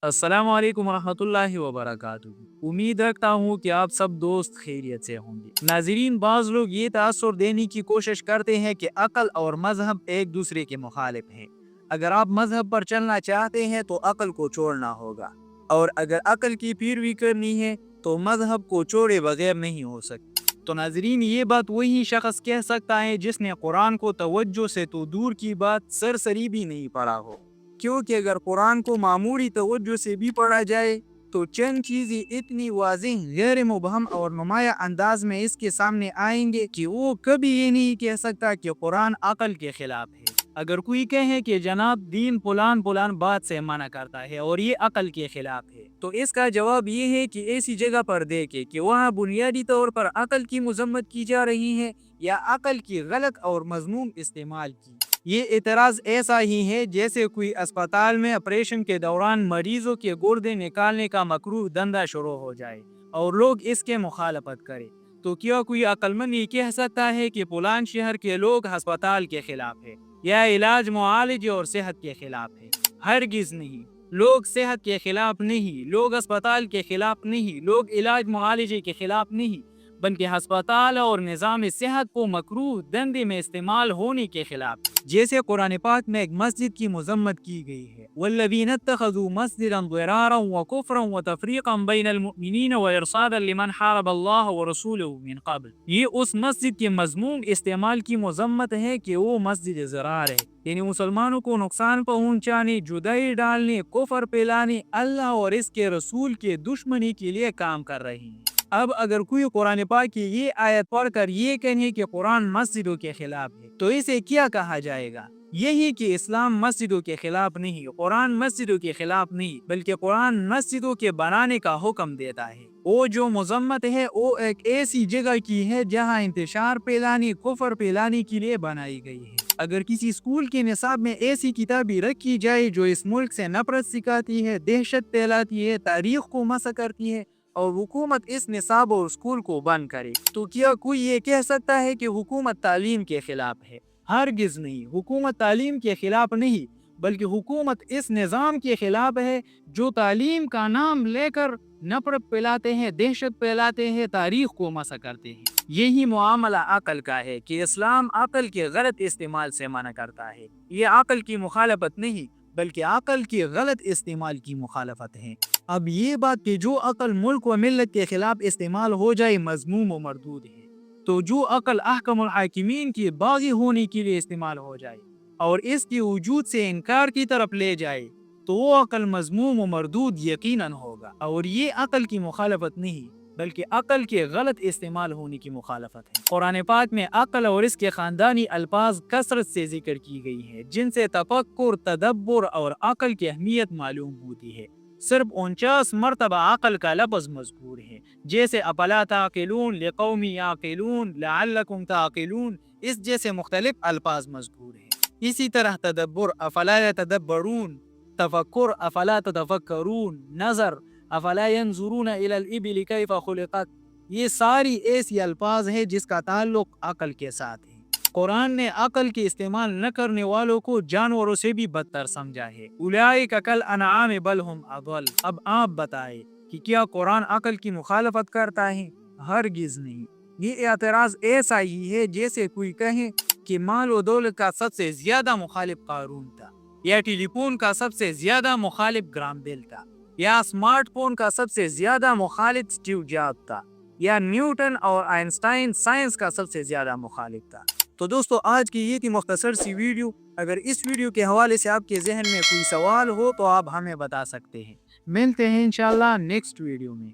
अस्सलाम वालेकुम रहमतुल्लाहि व बरकातुहू। उम्मीद रखता हूँ कि आप सब दोस्त खैरियत से होंगे। नाजरीन, बाज़ लोग ये तासुर देने की कोशिश करते हैं कि अकल और मजहब एक दूसरे के मुखालिफ हैं। अगर आप मजहब पर चलना चाहते हैं तो अकल को छोड़ना होगा, और अगर अकल की पैरवी करनी है तो मजहब को छोड़े बगैर नहीं हो सकती। तो नाजरीन, ये बात वही शख्स कह सकता है जिसने कुरान को तवज्जो से तो दूर की बात सरसरी भी नहीं पढ़ा हो, क्योंकि अगर कुरान को मामूली तवज्जो से भी पढ़ा जाए तो चंद चीज़ें इतनी वाज़ेह, गैर मुबहम और नुमाया अंदाज में इसके सामने आएंगे कि वो कभी ये नहीं कह सकता कि कुरान अकल के खिलाफ है। अगर कोई कहे कि जनाब दीन पुलान पुलान बात से मना करता है और ये अकल के खिलाफ है, तो इसका जवाब ये है कि ऐसी जगह पर देखे कि वहाँ बुनियादी तौर पर अकल की मजम्मत की जा रही है या अकल की गलत और मजमूम इस्तेमाल की। ये एतराज़ ऐसा ही है जैसे कोई अस्पताल में ऑपरेशन के दौरान मरीजों के गुर्दे निकालने का मकरूह धंधा शुरू हो जाए और लोग इसके मुखालफत करें। तो क्या कोई अक्लमंद ये कह सकता है कि फलान शहर के लोग अस्पताल के खिलाफ है या इलाज मुआलज और सेहत के खिलाफ है? हरगिज नहीं। लोग सेहत के खिलाफ नहीं, लोग अस्पताल के खिलाफ नहीं, लोग इलाज मुआलजे के खिलाफ नहीं, बल्कि अस्पताल और निज़ाम सेहत को मकरूह धंधे में इस्तेमाल होने के खिलाफ। जैसे कुरान पाक में एक मस्जिद की मजम्मत की गई है, वल्लज़ीना इत्तख़ज़ू मस्जिदन ज़िरारन व कुफ़रन व तफ़रीक़न बैनल मुअमिनीन व इरसादन लिमन हारबल्लाह व रसूलहू मिन क़ब्ल। ये उस मस्जिद के मज़मूम इस्तेमाल की मजम्मत है कि वो मस्जिद ज़रार है, यानी मुसलमानों को नुकसान पहुँचाने, जुदाई डालने, कुफर फैलाने, अल्लाह और इसके रसूल के दुश्मनी के लिए काम कर रही है। अब अगर कोई कुरान पाक की ये आयत पढ़कर ये कहे कि कुरान मस्जिदों के खिलाफ है, तो इसे क्या कहा जाएगा? यही कि इस्लाम मस्जिदों के खिलाफ नहीं, कुरान मस्जिदों के खिलाफ नहीं, बल्कि कुरान मस्जिदों के बनाने का हुक्म देता है। वो जो मजम्मत है वो एक ऐसी जगह की है जहाँ इंतशार फैलाने, कुफर फैलाने के लिए बनाई गई है। अगर किसी स्कूल के निसाब में ऐसी किताबें रखी जाए जो इस मुल्क से नफरत सिखाती है, दहशत फैलाती है, तारीख को मसा करती है, और हुकूमत इस निसाब और स्कूल को बंद करे, तो क्या कोई ये कह सकता है कि हुकूमत तालीम के खिलाफ है? हरगिज नहीं। हुकूमत तालीम के खिलाफ नहीं, बल्कि हुकूमत इस निज़ाम के खिलाफ है जो तालीम का नाम लेकर नफरत फैलाते हैं, दहशत फैलाते हैं, तारीख को मसा करते हैं। यही मुआमला अकल का है कि इस्लाम अकल के गलत इस्तेमाल से मना करता है। ये अकल की मुखालफत नहीं, बल्कि अकल के गलत इस्तेमाल की मुखालफत है। अब ये बात कि जो अकल मुल्क व मिल्लत के खिलाफ इस्तेमाल हो जाए मजमूम व मरदूद है, तो जो अकल अहकमुल हाकिमीन की बागी होने के लिए इस्तेमाल हो जाए और इसके वजूद से इनकार की तरफ ले जाए, तो वो अकल मजमूम व मरदूद यकीनन होगा। और ये अकल की मुखालफत नहीं, बल्कि अकल के गलत इस्तेमाल होने की मुखालफत है। कुरान पाक में अकल और इसके खानदानी अल्फाज कसरत से जिक्र की गई है, जिनसे तफक्कुर, तदब्बर और अकल की अहमियत मालूम होती है। सिर्फ 49 मरतबा अकल का लफ्ज़ मज़कूर है, जैसे अफला ताक़िलून, लिक़ौमी याक़िलून, लअल्लकुम ताक़िलून, इस जैसे मुख्तलिफ अल्फाज मज़कूर हैं। इसी तरह तदब्बर, अफला यतदब्बरून, तफक्कुर, अफला ततफक्करून, नज़र, अफला यंजुरून इलल इबिल कैफ़ खुलिक़त, ये सारी ऐसी अल्फाज हैं जिसका ताल्लुक अकल के साथ है। कुरान ने अकल के इस्तेमाल न करने वालों को जानवरों से भी बदतर समझा है। उलाइका कल अनआम बल हुम अदल। अब आप बताएं कि क्या कुरान अकल की मुखालफत करता है? हरगिज नहीं। ये एतराज ऐसा ही है जैसे कोई कहे कि माल और दौलत का सबसे ज्यादा मुखालिफ कारून था, या टेलीफोन का सबसे ज्यादा मुखालिफ ग्राम बेल था, या स्मार्टफोन का सबसे ज्यादा मुखालिफ स्टीव जॉब्स था, या न्यूटन और आइंस्टाइन साइंस का सबसे ज्यादा मुखालिफ था। तो दोस्तों, आज की ये थी मुख्तसर सी वीडियो। अगर इस वीडियो के हवाले से आपके जहन में कोई सवाल हो तो आप हमें बता सकते हैं। मिलते हैं इंशाल्लाह नेक्स्ट वीडियो में।